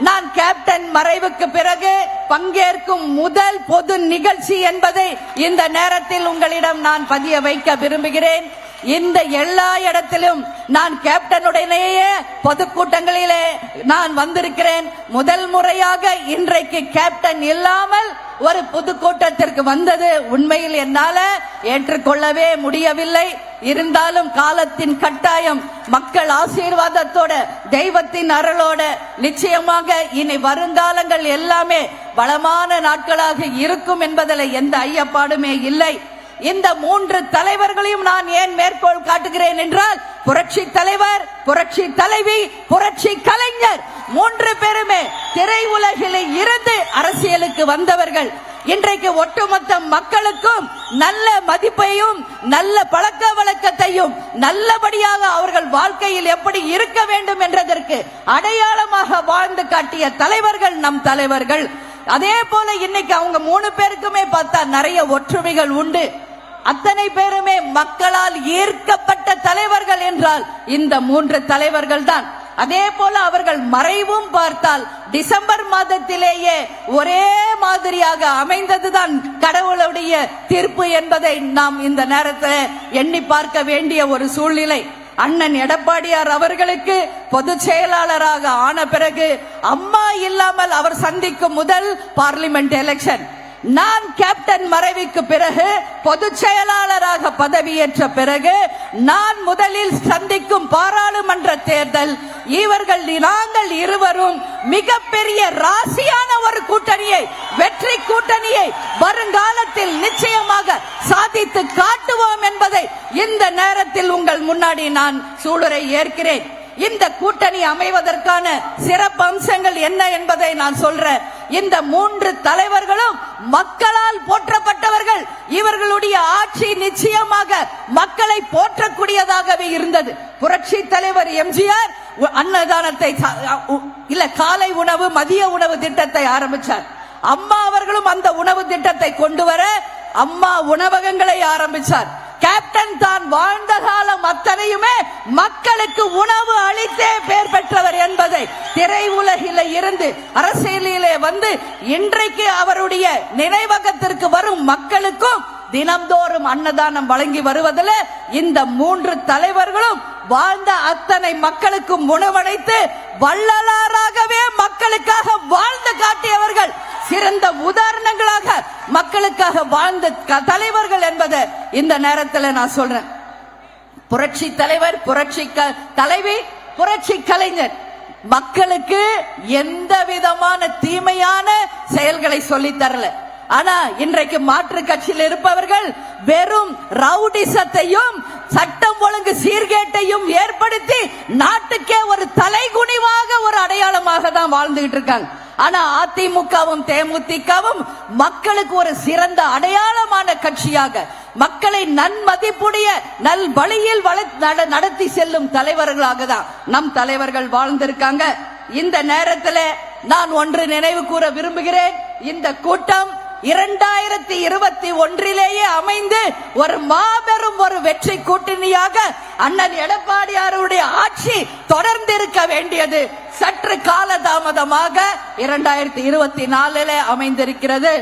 நான் கேப்டன் மறைவுக்கு பிறகு பங்கேற்கும் முதல் பொது நிகழ்ச்சி என்பதை இந்த நேரத்தில் உங்களிடம் நான் பதிய வைக்க விரும்புகிறேன். இந்த எல்லா இடத்திலும் நான் கேப்டனுடனேயே பொதுக்கூட்டங்களிலே நான் வந்திருக்கிறேன். முதல் முறையாக இன்றைக்கு கேப்டன் இல்லாமல் ஒரு பொதுக்கூட்டத்திற்கு வந்தது உண்மையில் என்னால ஏற்றுக்கொள்ளவே முடியவில்லை. இருந்தாலும் காலத்தின் கட்டாயம், மக்கள் ஆசீர்வாதத்தோட, தெய்வத்தின் அருளோட நிச்சயமாக இனி வருங்காலங்கள் எல்லாமே வளமான நாட்களாக இருக்கும் என்பதில் எந்த ஐயப்பாடுமே இல்லை. இந்த 3 தலைவர்களையும் நான் ஏன் மேற்கோள் காட்டுகிறேன் என்றால், புரட்சி தலைவர், புரட்சி தலைவி, புரட்சி கலைஞர் 3 பேருமே திரையுலகிலே இருந்து அரசியலுக்கு வந்தவர்கள். இன்றைக்கு ஒட்டுமொத்த மக்களுக்கும் நல்ல மதிப்பையும் நல்ல பழக்க வழக்கத்தையும் நல்லபடியாக அவர்கள் வாழ்க்கையில் எப்படி இருக்க வேண்டும் என்றதற்கு அடையாளமாக வாழ்ந்து காட்டிய தலைவர்கள் நம் தலைவர்கள். அதே போல இன்னைக்கு அவங்க 3 பேருக்குமே பார்த்தா நிறைய ஒற்றுமைகள் உண்டு. அத்தனை பேருமே மக்களால் ஈர்க்கப்பட்ட தலைவர்கள் என்றால் இந்த 3 தலைவர்கள் தான். அதே போல அவர்கள் மறைவும் பார்த்தால் டிசம்பர் மாதத்திலேயே ஒரே மாதிரியாக அமைந்ததுதான் கடவுளுடைய தீர்ப்பு என்பதை நாம் இந்த நேரத்தில் எண்ணி பார்க்க வேண்டிய ஒரு சூழ்நிலை. அண்ணன் எடப்பாடியார் அவர்களுக்கு பொதுச் செயலாளராக ஆன பிறகு அம்மா இல்லாமல் அவர் சந்திக்கும் முதல் பார்லிமெண்ட் எலெக்ஷன். நான் கேப்டன் மறைவுக்கு பிறகு பொதுச் செயலாளராக பதவியேற்ற பிறகு நான் முதலில் சந்திக்கும் பாராளுமன்ற தேர்தல். இவர்கள் நாங்கள் இருவரும் மிகப்பெரிய ராசியான ஒரு கூட்டணியை, வெற்றி கூட்டணியை வருங்காலத்தில் நிச்சயமாக சாதித்து காட்டுவோம் என்பதை இந்த நேரத்தில் உங்கள் முன்னாடி நான் சூளுரை ஏற்கிறேன். இந்த கூட்டணி அமைவதற்கான சிறப்பு அம்சங்கள் என்ன என்பதை நான் சொல்றேன். இந்த 3 தலைவர்களும் மக்களால் போற்றப்பட்டவர்கள். இவர்களுடைய ஆட்சி நிச்சயமாக மக்களை போற்றக்கூடியதாகவே இருந்தது. புரட்சி தலைவர் எம்ஜிஆர் அன்னதானத்தை இல்ல காலை உணவு மதிய உணவு திட்டத்தை ஆரம்பிச்சார். அம்மா அவர்களும் அந்த உணவு திட்டத்தை கொண்டு வர அம்மா உணவகங்களை ஆரம்பிச்சார். கேப்டன் தான் வாழ்ந்த காலம் அத்தனையுமே மக்களுக்கு உணவு அளித்தே பெயர் பெற்றவர் என்பதை திரையுலகில இருந்து அரசியலிலே வந்து இன்றைக்கு அவருடைய நினைவகத்திற்கு வரும் மக்களுக்கும் தினம்தோறும் அன்னதானம் வழங்கி வருவதில் இந்த 3 தலைவர்களும் வாழ்ந்த அத்தனை மக்களுக்கும் உணவளித்து வள்ளலாராகவே மக்களுக்காக வாழ்ந்து காட்டியவர்கள், சிறந்த உதாரணங்களாக மக்களுக்காக வாழ்ந்த தலைவர்கள் என்பதை இந்த நேரத்தில் நான் சொல்றேன். புரட்சி தலைவர், புரட்சி தலைவி, புரட்சி கலைஞர் மக்களுக்கு எந்த விதமான தீமையான செயல்களை சொல்லி தரல. ஆனா இன்றைக்கு மாற்று கட்சியில் இருப்பவர்கள் வெறும் ரவுடிசத்தையும் சட்டம் ஒழுங்கு சீர்கேட்டையும் ஏற்படுத்தி நாட்டுக்கே ஒரு தலைகுனிவாக ஒரு அடையாளமாக தான் வாழ்ந்துகிட்டு இருக்காங்க. ஆனா அதிமுகவும் தேமுதிகவும் மக்களுக்கு ஒரு சிறந்த அடையாளமான கட்சியாக, மக்களை நன்மதிப்புடைய நல் வழியில் நடத்தி செல்லும் தலைவர்களாக தான் நம் தலைவர்கள் வாழ்ந்திருக்காங்க. இந்த நேரத்தில் நான் ஒன்று நினைவு கூற விரும்புகிறேன். இந்த கூட்டம் 2021 அமைந்து ஒரு மாபெரும் ஒரு வெற்றி கூட்டணியாக அண்ணன் எடப்பாடியாருடைய ஆட்சி தொடர்ந்து இருக்க வேண்டியது சற்று காலதாமதமாக 2024 அமைந்திருக்கிறது.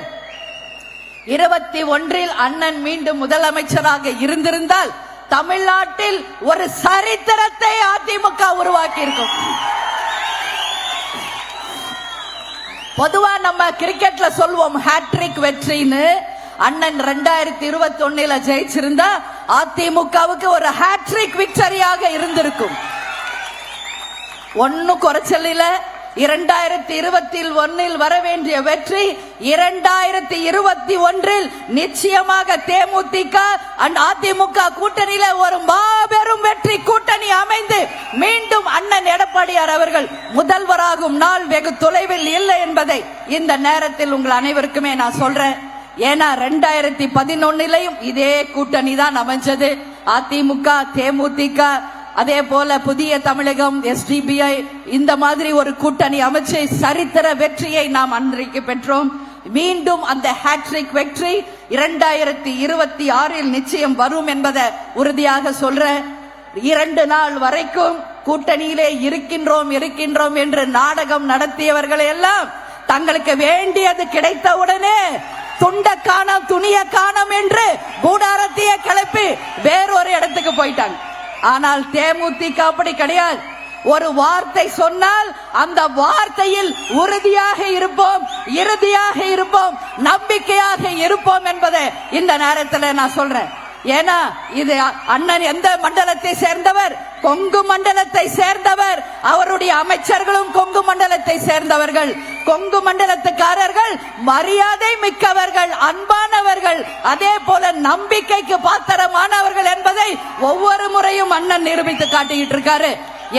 21 அண்ணன் மீண்டும் முதலமைச்சராக இருந்திருந்தால் தமிழ்நாட்டில் ஒரு சரித்திரத்தை அதிமுக உருவாக்கி இருக்கும். பொதுவா நம்ம கிரிக்கெட்ல சொல்வோம் ஹேட்ரிக் வெற்றின்னு. அண்ணன் 2021 ஜெயிச்சிருந்தா அதிமுகவுக்கு ஒரு ஹேட்ரிக் விக்டரியாக இருந்திருக்கும். ஒன்னும் குறைச்சல் இல்ல. 2021 வர வேண்டிய வெற்றி 2021 நிச்சயமாக தேமுதிக அண்ட் அதிமுக கூட்டணியில ஒரு மாபெரும் வெற்றி கூட்டணி அமைந்து மீண்டும் அண்ணன் எடப்பாடியார் அவர்கள் முதல்வராகும் நாள் வெகு தொலைவில் இல்லை என்பதை இந்த நேரத்தில் உங்கள் அனைவருக்குமே நான் சொல்றேன். ஏன்னா 2011 இதே கூட்டணி தான் அமைஞ்சது. அதிமுக, தேமுதிக, அதே போல புதிய தமிழகம், SDPI இந்த மாதிரி ஒரு கூட்டணி அமைச்சு சரித்திர வெற்றியை நாம் அன்றைக்கு பெற்றோம். மீண்டும் அந்த ஹேட்ரிக் வெற்றி 2026 நிச்சயம் வரும் என்பதை உறுதியாக சொல்ற. 2 நாள் வரைக்கும் கூட்டணியிலே இருக்கின்றோம் இருக்கின்றோம் என்று நாடகம் நடத்தியவர்கள் எல்லாம் தங்களுக்கு வேண்டியது கிடைத்தவுடனே துண்ட காணோம் துணிய காணோம் என்று கூடாரத்தையே கிளப்பி வேறொரு இடத்துக்கு போயிட்டாங்க. ஆனால் தேமுதிக அப்படி கிடையாது. ஒரு வார்த்தை சொன்னால் அந்த வார்த்தையில் உறுதியாக இருப்போம், இறுதியாக இருப்போம், நம்பிக்கையாக இருப்போம் என்பதை இந்த நேரத்தில் நான் சொல்றேன். ஏன்னா இது அண்ணன் எந்த மண்டலத்தை சேர்ந்தவர்? கொங்கு மண்டலத்தை சேர்ந்தவர். அவருடைய அமைச்சர்களும் கொங்கு மண்டலத்தை சேர்ந்தவர்கள். கொங்கு மண்டலத்துக்காரர்கள் மரியாதை மிக்கவர்கள், அன்பானவர்கள், அதே போல நம்பிக்கைக்கு பாத்திரமானவர்கள் என்பதை ஒவ்வொரு முறையும் அண்ணன் நிரூபித்து காட்டிக்கிட்டு இருக்காரு.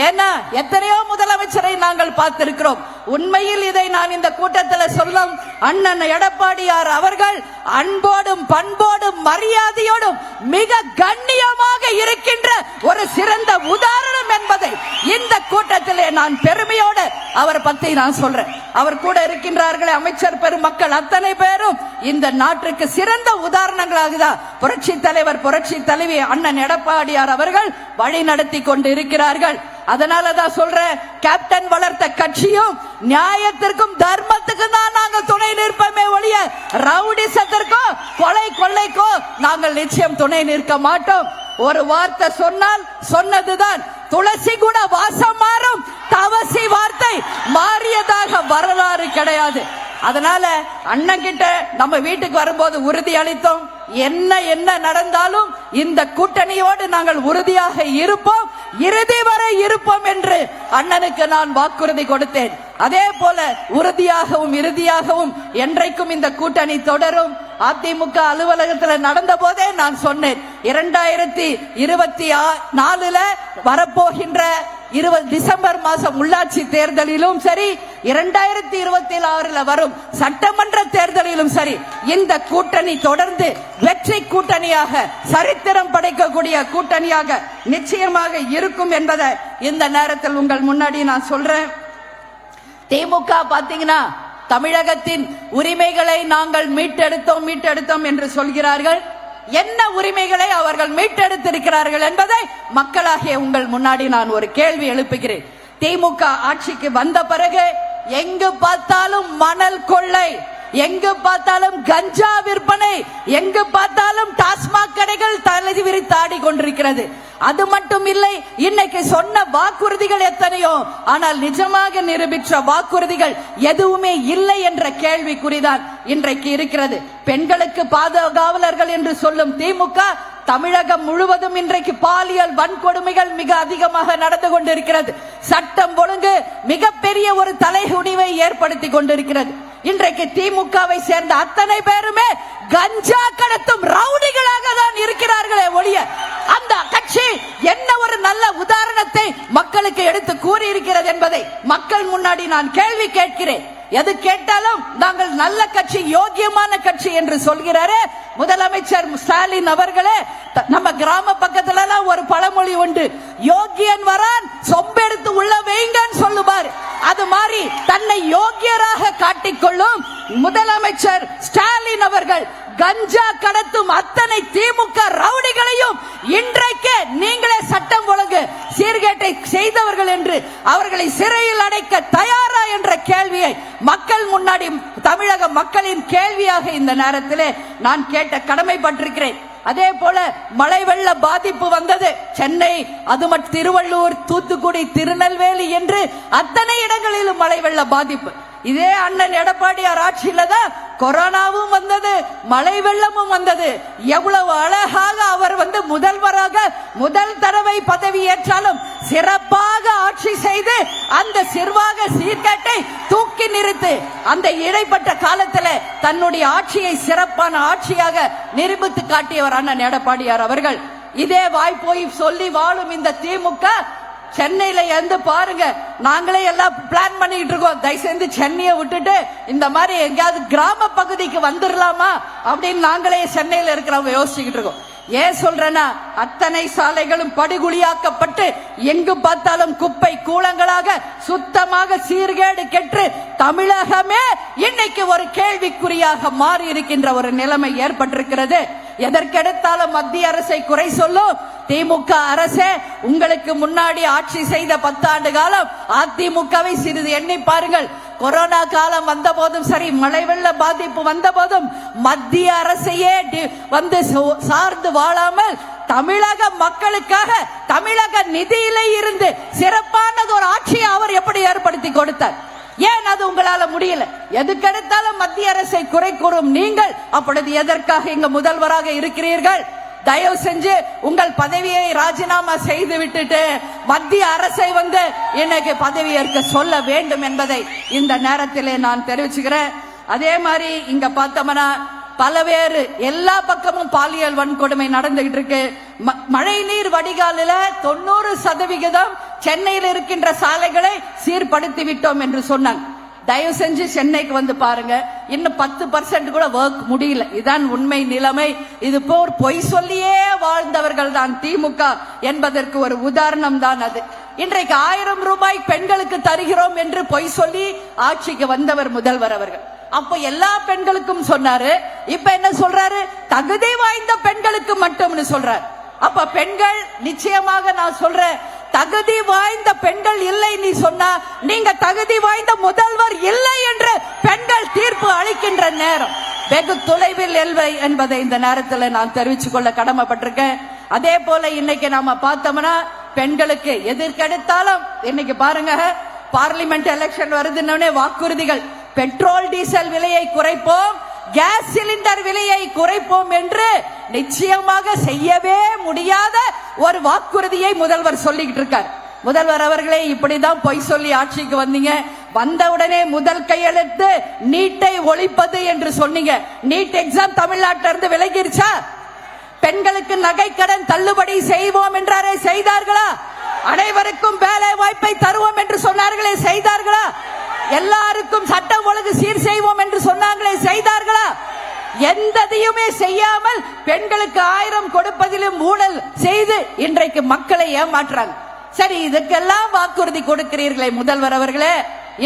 ஏன்னா எத்தனையோ முதலமைச்சரை நாங்கள் பார்த்திருக்கிறோம். உண்மையில் இதை நான் இந்த கூட்டத்தில் சொல்லும் அண்ணன் எடப்பாடியார் அவர்கள் அன்போடும் பண்போடும் மரியாதையோடும் மிக கண்ணியமாக இருக்கின்ற ஒரு சிறந்த உதாரணம் என்பதை இந்த கூட்டத்திலே நான் பெருமையோடு அவர் பத்தி நான் சொல்றேன். அவர் கூட இருக்கின்றார்களே அமைச்சர் பெருமக்கள் அத்தனை பேரும் இந்த நாட்டுக்கு சிறந்த உதாரணங்களாக தான் புரட்சி தலைவர் புரட்சி தலைவி அண்ணன் எடப்பாடியார் அவர்கள் வழி நடத்தி கொண்டு இருக்கிறார்கள். அதனாலதான் சொல்றேன், கேப்டன் வளர்த்த கட்சியும் நியாயத்திற்கும் தர்மத்துக்கும் தான் நாங்கள் துணை நிற்போமே ஒழிய ரவுடிசத்திற்கோ கொலை கொள்ளைக்கோ நாங்கள் நிச்சயம் துணை நிற்க மாட்டோம். ஒரு வார்த்தை சொன்னால் சொன்னதுதான். துளசி கூட வாசம் மாறும், தவசி வார்த்தை மாறியதாக வரலாறு கிடையாது. அதனால அண்ணன் கிட்ட நம்ம வீட்டுக்கு வரும்போது உறுதி அளித்தோம், என்ன நடந்தாலும் இந்த கூட்டணியோடு நாங்கள் உறுதியாக இருப்போம், இறுதி வரை இருப்போம் என்று அண்ணனுக்கு நான் வாக்குறுதி கொடுத்தேன். அதே போல உறுதியாகவும் இறுதியாகவும் என்றைக்கும் இந்த கூட்டணி தொடரும். அதிமுக அலுவலகத்தில் நடந்த போதே நான் சொன்னேன், 2024 வரப்போகின்ற டிசம்பர் மாதம் உள்ளாட்சி தேர்தலிலும் சரி, 2026 வரும் சட்டமன்ற தேர்தலிலும் சரி, இந்த கூட்டணி தொடர்ந்து வெற்றி கூட்டணியாக சரித்திரம் படைக்கக்கூடிய கூட்டணியாக நிச்சயமாக இருக்கும் என்பதை இந்த நேரத்தில் உங்கள் முன்னாடி நான் சொல்றேன். திமுக பாத்தீங்கன்னா தமிழகத்தின் உரிமைகளை நாங்கள் மீட்டெடுத்தோம் என்று சொல்கிறார்கள். என்ன உரிமைகளை அவர்கள் மீட்டெடுத்திருக்கிறார்கள் என்பதை மக்களாகிய உங்கள் முன்னாடி நான் ஒரு கேள்வி எழுப்புகிறேன். திமுக ஆட்சிக்கு வந்த பிறகு எங்கு பார்த்தாலும் மணல் கொள்ளை, எங்கு பார்த்தாலும் கஞ்சா விற்பனை, எங்கு பார்த்தாலும் டாஸ்மாக் கடைகள் தலை விரித்தாடி கொண்டிருக்கிறது. அது மட்டும் இல்லை, இன்னைக்கு சொன்ன வாக்குறுதிகள் எத்தனையோ, ஆனால் நிஜமாக நிரூபித்த வாக்குறுதிகள் எதுவுமே இல்லை என்ற கேள்விக்குறிதான் இன்றைக்கு இருக்கிறது. பெண்களுக்கு பாதுகாவலர்கள் என்று சொல்லும் திமுக தமிழகம் முழுவதும் இன்றைக்கு பாலியல் வன்கொடுமைகள் மிக அதிகமாக நடந்து கொண்டிருக்கிறது. சட்டம் ஒழுங்கு மிகப்பெரிய ஒரு தலைகுனிவை ஏற்படுத்தி கொண்டிருக்கிறது. இன்றைக்கு திமுகவை சேர்ந்த அத்தனை பேருமே கஞ்சா கடத்தும் ரவுடிகளாக தான் இருக்கிறார்களே ஒழிய அந்த கட்சி என்ன ஒரு நல்ல உதாரணத்தை மக்களுக்கு எடுத்து கூறி இருக்கிறது என்பதை மக்கள் முன்னாடி நான் கேள்வி கேட்கிறேன். எது கேட்டாலும் நாங்கள் நல்ல கட்சி, யோகியமான கட்சி என்று சொல்கிறாரே முதலமைச்சர் ஸ்டாலின் அவர்களே. நம்ம கிராம பக்கத்துல ஒரு பழமொழி உண்டு, யோகியன் வரான் சொம்பெடுத்து உள்ள வைங்கன்னு சொல்லுவார். அது மாதிரி தன்னை யோகியராக காட்டிக்கொள்ளும் முதலமைச்சர் ஸ்டாலின் அவர்கள் கஞ்சா கடத்தும் அத்தனை திமுக ரவுடிகளையும் இன்றைக்கு நீங்களே சட்டம் ஒழுங்கு சீர்கேட்டை செய்தவர்கள் என்று அவர்களை சிறையில் அடைக்க தயாரா என்ற கேள்வியை மக்கள் முன்னாடி தமிழக மக்களின் கேள்வியாக இந்த நேரத்திலே நான் கேட்ட கடமைப்பட்டிருக்கிறேன். அதே போல மழை வெள்ள பாதிப்பு வந்தது. சென்னை, அது மட்டும் திருவள்ளூர், தூத்துக்குடி, திருநெல்வேலி என்று அத்தனை இடங்களிலும் மழை வெள்ள பாதிப்பு. இதே அண்ணன் எடப்பாடியார் ஆட்சியில தான் கொரோனாவும் வந்தது, மழை வெள்ளமும் வந்தது. எவ்வளவு அழகாக அவர் முதல்வராக முதல் தடவை பதவி ஏற்றாலும் சிறப்பாக ஆட்சி செய்து அந்த சிறுவாக சீர்கேட்டை தூக்கி நிறுத்து அந்த இடைப்பட்ட காலத்தில் தன்னுடைய ஆட்சியை சிறப்பான ஆட்சியாக நிரூபித்து காட்டியவர் அண்ணன் எடப்பாடியார் அவர்கள். இதே வாய்ப்போய் சொல்லி வாழும் இந்த திமுக சென்னையில இருந்து பாருங்க, நாங்களே எல்லாம் பிளான் பண்ணிட்டு இருக்கோம், தயவு செஞ்சு சென்னையை விட்டுட்டு இந்த மாதிரி எங்கேயாவது கிராம பகுதிக்கு வந்துடலாமா அப்படின்னு நாங்களே சென்னையில இருக்கிறவங்க யோசிச்சுக்கிட்டு இருக்கோம். ஏன் சொல்றேன்னா, அத்தனை சாலைகளும் படுகுழியாக்கப்பட்டு எங்கு பார்த்தாலும் குப்பை கூலங்களாக சுத்தமாக சீர்கேடு கெட்டு தமிழகமே இன்னைக்கு ஒரு கேள்விக்குறியாக மாறி இருக்கின்ற ஒரு நிலைமை ஏற்பட்டிருக்கிறது. எதற்கெடுத்தாலும் மத்திய அரசை குறை சொல்லும் திமுக அரசே, உங்களுக்கு முன்னாடி ஆட்சி செய்த 10 ஆண்டு காலம் அதிமுகவை சிறிது எண்ணி பாருங்கள். கொரோனா காலம் வந்த போதும் சரி, மழை வெள்ள பாதிப்பு வந்த போதும் மத்திய அரசையே வந்து சார்ந்து வாழாமல் தமிழக மக்களுக்காக தமிழக நிதியில இருந்து சிறப்பானது ஒரு ஆட்சியை அவர் எப்படி ஏற்படுத்தி கொடுத்தார்? ஏன் அது உங்களால முடியல? எதுக்கெடுத்தாலும் மத்திய அரசை குறை கூறும் நீங்கள் அப்பொழுது எதற்காக இங்க முதல்வராக இருக்கிறீர்கள்? தயவு செஞ்சு உங்கள் பதவியை ராஜினாமா செய்து விட்டுட்டு மத்திய அரசை வந்து இன்னைக்கு பதவியேற்க சொல்ல வேண்டும் என்பதை இந்த நேரத்திலே நான் தெரிவிச்சுக்கிறேன். அதே மாதிரி இங்க பார்த்தோம்னா பலவேறு எல்லா பக்கமும் பாலியல் வன்கொடுமை நடந்துகிட்டு இருக்கு. மழை நீர் வடிகாலில் 90% சென்னையில் இருக்கின்ற சாலைகளை சீர்படுத்தி விட்டோம் என்று சொன்னாங்க. தயவு செஞ்சு சென்னைக்கு வந்து பாருங்க, இன்னும் 10% கூட ஒர்க் முடியல. இதுதான் உண்மை நிலைமை. இது போர் பொய் சொல்லியே வாழ்ந்தவர்கள் தான் திமுக என்பதற்கு ஒரு உதாரணம் தான் அது. இன்றைக்கு 1000 ரூபாய் பெண்களுக்கு தருகிறோம் என்று பொய் சொல்லி ஆட்சிக்கு வந்தவர் முதல்வர் அவர்கள். அப்ப எல்லா பெண்களுக்கும் சொன்னாரு, இப்ப என்ன சொல்றாரு? தகுதி வாய்ந்த பெண்களுக்கு மட்டும்னு சொல்றாரு. அப்ப பெண்கள் நிச்சயமாக நான் சொல்றேன், தகுதி வாய்ந்த பெண்கள் இல்லை நீ சொன்னா நீங்க தகுதி வாய்ந்த முதல்வர் இல்லை என்று பெண்கள் தீர்ப்பு அளிக்கின்ற நேரம் வெகு தொலைவில் இல்லை என்பதை இந்த நேரத்தில் நான் தெரிவித்துக் கொள்ள கடமைப்பட்டிருக்கேன். அதே போல இன்னைக்கு நாம பார்த்தோம்னா பெண்களுக்கு எதிர்க்கெடுத்தாலும் இன்னைக்கு பாருங்க, பார்லிமெண்ட் எலெக்ஷன் வருதுன்னே வாக்குறுதிகள், பெட்ரோல் டீசல் விலையை குறைப்போம், கேஸ் சிலிண்டர் விலையை குறைப்போம் என்று நிச்சயமாக செய்யவே முடியாத ஒரு வாக்குறுதியை முதல்வர் சொல்லிக்கிட்டு இருக்கார். முதல்வர் அவர்களே, இப்படிதான் பொய் சொல்லி ஆட்சிக்கு வந்தீங்க. வந்தவுடனே முதல் கையெழுத்து நீட்டை ஒழிப்பது என்று சொன்னீங்க. நீட் எக்ஸாம் தமிழ்நாட்டில இருந்து விலகிருச்சா? பெண்களுக்கு நகை கடன் தள்ளுபடி செய்வோம் என்றாரே, செய்தார்களா? அனைவருக்கும் வேலை வாய்ப்பை தருவோம் என்று சொன்னார்களே, செய்தார்களா? எல்லாருக்கும் சட்டம் ஒழுங்கு சீர் செய்வோம் என்று சொன்னாங்களே, செய்தார்களா? எந்ததையுமே செய்யாமல் பெண்களுக்கு 1000 கொடுப்பதிலும் ஊழல் செய்து இன்றைக்கு மக்களை ஏமாற்றுறாங்க. சரி, இதுக்கெல்லாம் வாக்குறுதி கொடுக்கிறீர்களே முதல்வர் அவர்களே,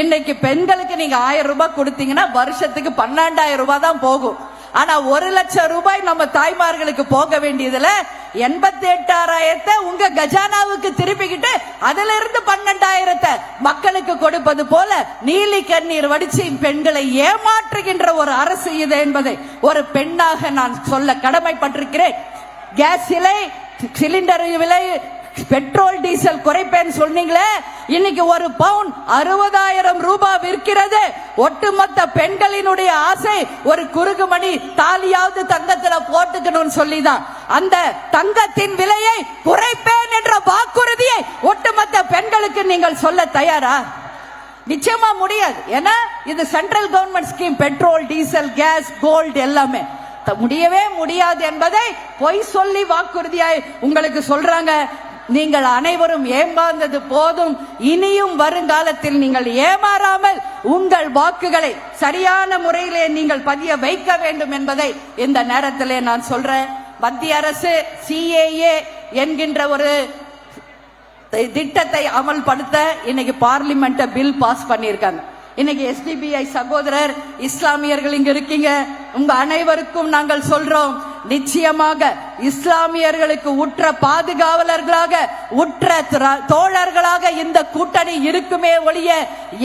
இன்னைக்கு பெண்களுக்கு நீங்க 1000 ரூபாய் கொடுத்தீங்கன்னா வருஷத்துக்கு 12,000 ரூபாய் தான் போகும். ஆனா 1 லட்சம் ரூபாய் நம்ம தாய்மார்களுக்கு போக வேண்டியதுல 88,000 உங்க கஜானாவுக்கு திருப்பிக்கிட்டு அதுல இருந்து 12,000 மக்களுக்கு கொடுப்பது போல நீலி கண்ணீர் வடிச்சு பெண்களை ஏமாற்றுகின்ற ஒரு அரசு இது என்பதை ஒரு பெண்ணாக நான் சொல்ல கடமைப்பட்டிருக்கிறேன். கேஸ் விலை, சிலிண்டர் விலை, பெட்ரோல் டீசல் குறைப்பேன்னு சொன்னீங்களே, இன்னைக்கு ஒரு பவுன் 60,000 ரூபாய் விற்கிறது. ஒட்டுமொத்த பெண்களினுடைய ஆசை ஒரு குறுகுமணி தாலியாவது தங்கத்துல போட்டுக்கணும்னு சொல்லிதான் அந்த தங்கத்தின் விலையை குறைப்பேன் என்ற வாக்குறுதியை ஒட்டுமொத்த பெண்களுக்கு நீங்கள் சொல்ல தயாரா? நிச்சயமா முடியாது. ஏன்னா இது central government scheme, petrol diesel gas gold எல்லாமே முடியவே முடியாது என்பதை பொய் சொல்லி வாக்குறுதியாய் உங்களுக்கு சொல்றாங்க. நீங்கள் அனைவரும் ஏமாந்தது போதும். இனியும் வருங்காலத்தில் நீங்கள் ஏமாறாமல் உங்கள் வாக்குகளை சரியான முறையிலே நீங்கள் பதிய வைக்க வேண்டும் என்பதை இந்த நேரத்திலே நான் சொல்றேன். மத்திய அரசு CAA என்கின்ற ஒரு திட்டத்தை அமல்படுத்த இன்னைக்கு பார்லிமெண்ட் பில் பாஸ் பண்ணியிருக்காங்க. இன்னைக்கு SDPI சகோதரர் இஸ்லாமியர்கள் இங்க இருக்கீங்க, உங்க அனைவருக்கும் நாங்கள் சொல்றோம், நிச்சயமாக இஸ்லாமியர்களுக்கு உற்ற பாதுகாவலர்களாக உற்ற தோழர்களாக இந்த கூட்டணி இருக்குமே ஒழிய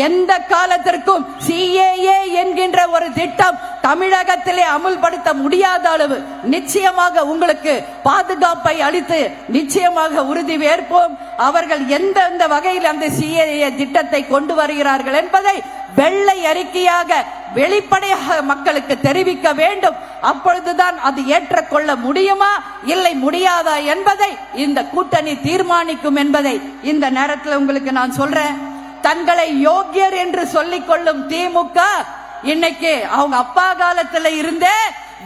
எந்த காலத்திற்கும் CAA என்கின்ற ஒரு திட்டம் தமிழகத்திலே அமுல்படுத்த முடியாத அளவு நிச்சயமாக உங்களுக்கு பாதுகாப்பை அளித்து நிச்சயமாக உறுதியேற்போம். அவர்கள் எந்தெந்த வகையில் அந்த CAA திட்டத்தை கொண்டு வருகிறார்கள் என்பதை வெள்ளை அறிக்கையாக வெளிப்படையாக மக்களுக்கு தெரிவிக்க வேண்டும். அப்பொழுதுதான் அது ஏற்றுக்கொள்ள முடியுமா இல்லை முடியாதா என்பதை இந்த கூட்டணி தீர்மானிக்கும் என்பதை இந்த நேரத்தில் உங்களுக்கு நான் சொல்றேன். தங்களை யோக்கியர் என்று சொல்லிக் கொள்ளும் திமுக இன்னைக்கு அவங்க அப்பா காலத்தில் இருந்தே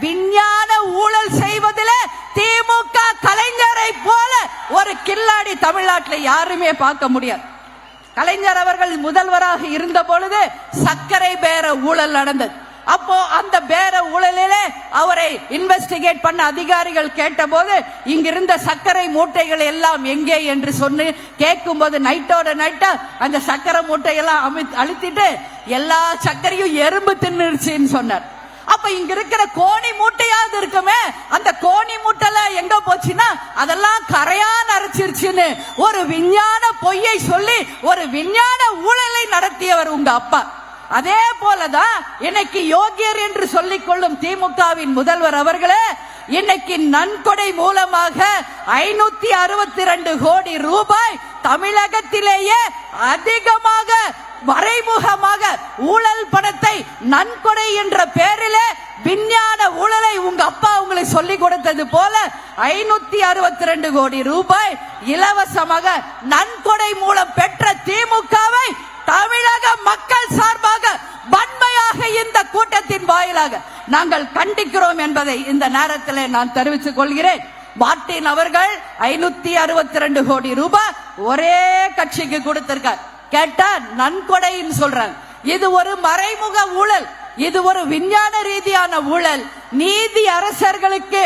விஞ்ஞான ஊழல் செய்வதில் திமுக கலைஞரை போல ஒரு கில்லாடி தமிழ்நாட்டில் யாருமே பார்க்க முடியாது. கலைஞர் அவர்கள் முதல்வராக இருந்த பொழுது சர்க்கரை பேர ஊழல் நடந்தது. அப்போ அந்த பேர ஊழலிலே அவரை இன்வெஸ்டிகேட் பண்ண அதிகாரிகள் கேட்டபோது இங்கிருந்த சர்க்கரை மூட்டைகள் எல்லாம் எங்கே என்று சொல்லி கேட்கும் போது நைட்டோட நைட்டா அந்த சர்க்கரை மூட்டையெல்லாம் அழுத்திட்டு எல்லா சர்க்கரையும் எறும்பு தின்னுருச்சுன்னு சொன்னார். அப்ப இங்க இருக்கிற கோணி மூட்டையாவது இருக்குமே, அந்த கோணி மூட்டைல எங்க போச்சுன்னா அதெல்லாம் கரையா நரைச்சிருச்சுன்னு ஒரு விஞ்ஞான பொய்யை சொல்லி ஒரு விஞ்ஞான ஊழலை நடத்தியவர் உங்க அப்பா. அதே போலதான் இன்னைக்கு யோகியர் என்று சொல்லிக் கொள்ளும் திமுகவின் முதல்வர் அவர்களே இன்னைக்கு நன்கொடை மூலமாக 562 கோடி ரூபாய் தமிழகத்திலேயே அதிகமாக மறைமுகமாக ஊழல் பணத்தை நன்கொடை என்ற பெயரிலே விஞ்ஞான ஊழலை உங்க அப்பா உங்களுக்கு சொல்லிக் கொடுத்தது போல 562 கோடி ரூபாய் இலவசமாக நன்கொடை மூலம் பெற்ற திமுகவை தமிழக மக்கள் சார்பாக வன்மையாக இந்த கூட்டத்தின் வாயிலாக நாங்கள் கண்டிக்கிறோம் என்பதை இந்த நேரத்தில் நான் தெரிவித்துக் கொள்கிறேன். மார்ட்டின் அவர்கள் 562 கோடி ரூபாய் ஒரே கட்சிக்கு கொடுத்திருக்கார். கேட்டா நன்கொடைன்னு சொல்றாங்க. இது ஒரு மறைமுக ஊழல், இது ஒரு விஞ்ஞான ரீதியான ஊழல். நீதி அரசர்களுக்கு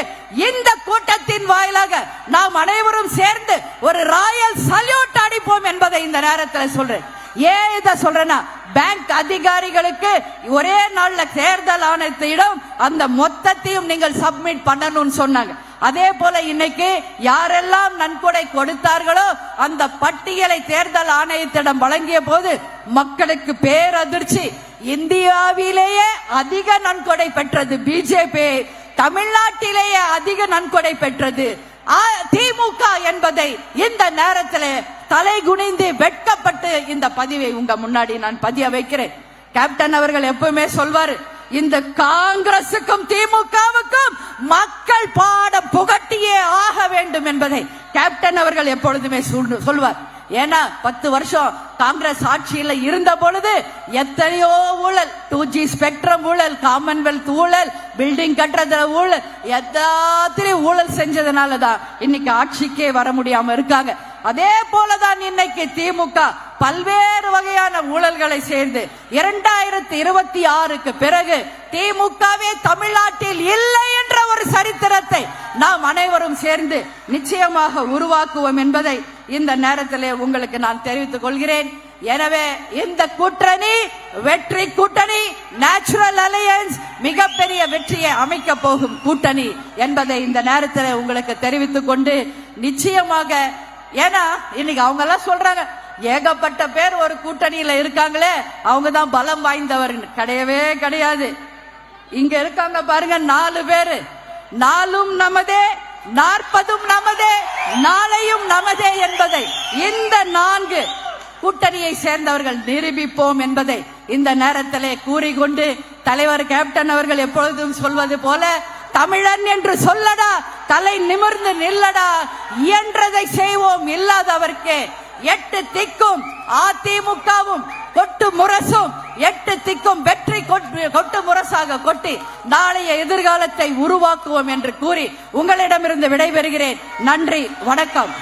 இந்த கூட்டத்தின் வாயிலாக நாம் அனைவரும் சேர்ந்து ஒரு ராயல் சல்யூட் அடிப்போம் என்பதை இந்த நேரத்தில் சொல்றேன். ஏன் இத சொல்றேன்னா, பேங்க் அதிகாரிகளுக்கு ஒரே நாள்ல தேர்தல் ஆணையத்திடம் அந்த மொத்தத்தையும் நீங்கள் சப்மிட் பண்ணணும்னு சொன்னாங்க. அதே போல இன்னைக்கு யாரெல்லாம் நன்கொடை கொடுத்தார்களோ அந்த பட்டியலை தேர்தல் ஆணையத்திடம் வழங்கிய போது மக்களுக்கு பேரதிர்ச்சி. இந்தியாவிலேயே அதிக நன்கொடை பெற்றது பிஜேபி, தமிழ்நாட்டிலேயே அதிக நன்கொடை பெற்றது திமுக என்பதை இந்த நேரத்தில் தலை குனிந்து வெட்கப்பட்டு இந்த பதிவை உங்க முன்னாடி நான் பதிய வைக்கிறேன். கேப்டன் அவர்கள் எப்பவுமே சொல்வாரு, இந்த காங்கிரசுக்கும் திமுகவுக்கும் மக்கள் பாடம் புகட்டியே ஆக வேண்டும் என்பதை கேப்டன் அவர்கள் எப்பொழுதுமே சொல்வார். ஏன்னா 10 வருஷம் காங்கிரஸ் ஆட்சியில் இருந்த பொழுது எத்தனையோ ஊழல், 2G ஸ்பெக்ட்ரம் ஊழல், காமன்வெல்த் ஊழல், பில்டிங் கட்டுறதுல ஊழல், எல்லாத்திலையும் ஊழல் செஞ்சதுனாலதான் இன்னைக்கு ஆட்சிக்கே வர முடியாம இருக்காங்க. அதே போலதான் இன்னைக்கு திமுக பல்வேறு வகையான ஊழல்களை சேர்ந்து 2026க்கு பிறகு திமுகவே தமிழ்நாட்டில் இல்லை என்ற ஒரு சரித்திரத்தை நாம் அனைவரும் சேர்ந்து நிச்சயமாக உருவாக்குவோம் என்பதை இந்த நேரத்தில் உங்களுக்கு நான் தெரிவித்துக் கொள்கிறேன். எனவே இந்த கூட்டணி வெற்றி கூட்டணி, நேச்சுரல் அலையன்ஸ் மிகப்பெரிய வெற்றியை அமைக்க போகும் கூட்டணி என்பதை இந்த நேரத்தில் உங்களுக்கு தெரிவித்துக் கொண்டு நிச்சயமாக, ஏன்னா இன்னைக்கு அவங்க எல்லாம் சொல்றாங்க ஏகப்பட்ட பேர் ஒரு கூட்டணியில இருக்காங்களே அவங்க தான் பலம் வாய்ந்தவர். கிடையவே கிடையாது. இங்க இருக்காங்க பாருங்க 4 பேரு, 4ம் நமதே, 40ம் நமதே, நாளையும் நமதே என்பதை இந்த 4 கூட்டணியை சேர்ந்தவர்கள் நிரூபிப்போம் என்பதை இந்த நேரத்திலே கூறிக்கொண்டு, தலைவர் கேப்டன் அவர்கள் எப்பொழுதும் சொல்வது போல, தமிழன் என்று சொல்லடா, தலை நிமிர்ந்து நில்லடா, இயன்றதை செய்வோம், இல்லாதவர்க்கே 8 திக்கும் அதிமுகவும் கொட்டு முரசும் 8 திக்கும் வெற்றி கொட்டு முரசாக கொட்டி நாளைய எதிர்காலத்தை உருவாக்குவோம் என்று கூறி உங்களிடமிருந்து விடைபெறுகிறேன். நன்றி, வணக்கம்.